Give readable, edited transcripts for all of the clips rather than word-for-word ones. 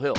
Hill.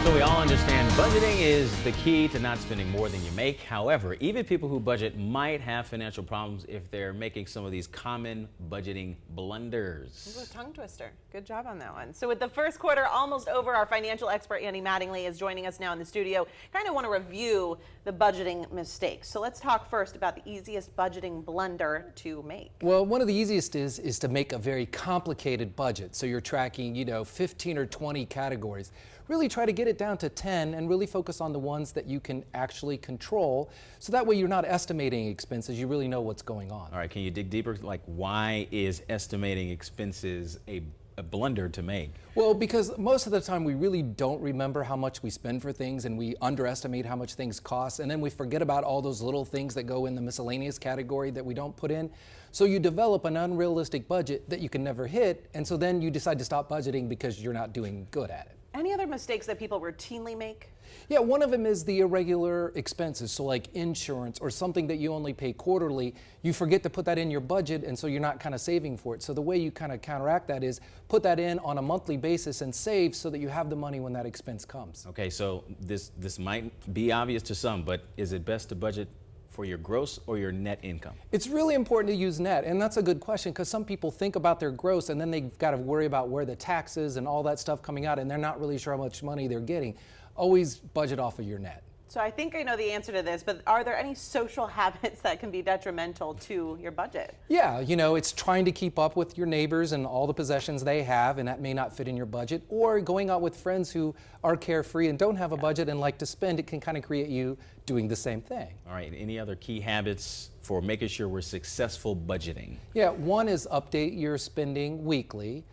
So we all understand budgeting is the key to not spending more than you make. However, even people who budget might have financial problems if they're making some of these common budgeting blunders. Ooh, a tongue twister. Good job on that one. So with the first quarter almost over, our financial expert Andy Mattingly is joining us now in the studio. Kind of want to review the budgeting mistakes. So let's talk first about the easiest budgeting blunder to make. Well, one of the easiest is to make a very complicated budget. So you're tracking, 15 or 20 categories. Really try to get it down to 10 and really focus on the ones that you can actually control. So that way you're not estimating expenses, you really know what's going on. All right, can you dig deeper? Like, why is estimating expenses a blunder to make? Well, because most of the time we really don't remember how much we spend for things, and we underestimate how much things cost, and then we forget about all those little things that go in the miscellaneous category that we don't put in. So you develop an unrealistic budget that you can never hit, and so then you decide to stop budgeting because you're not doing good at it. Any other mistakes that people routinely make? Yeah, one of them is the irregular expenses. So like insurance or something that you only pay quarterly, you forget to put that in your budget, and so you're not kind of saving for it. So the way you kind of counteract that is put that in on a monthly basis and save so that you have the money when that expense comes. Okay, so this might be obvious to some, but is it best to budget for your gross or your net income? It's really important to use net, and that's a good question because some people think about their gross and then they've got to worry about where the taxes and all that stuff coming out, and they're not really sure how much money they're getting. Always budget off of your net. So I think I know the answer to this, but are there any social habits that can be detrimental to your budget? Yeah, it's trying to keep up with your neighbors and all the possessions they have, and that may not fit in your budget, or going out with friends who are carefree and don't have a budget and like to spend. It can kind of create you doing the same thing. All right, any other key habits for making sure we're successful budgeting? Yeah, one is update your spending weekly,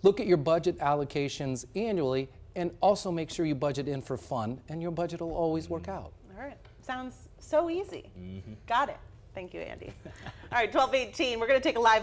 look at your budget allocations annually, and also make sure you budget in for fun, and your budget will always work out. All right, sounds so easy. Got it. Thank you, Andy. All right, 12:18, we're going to take a live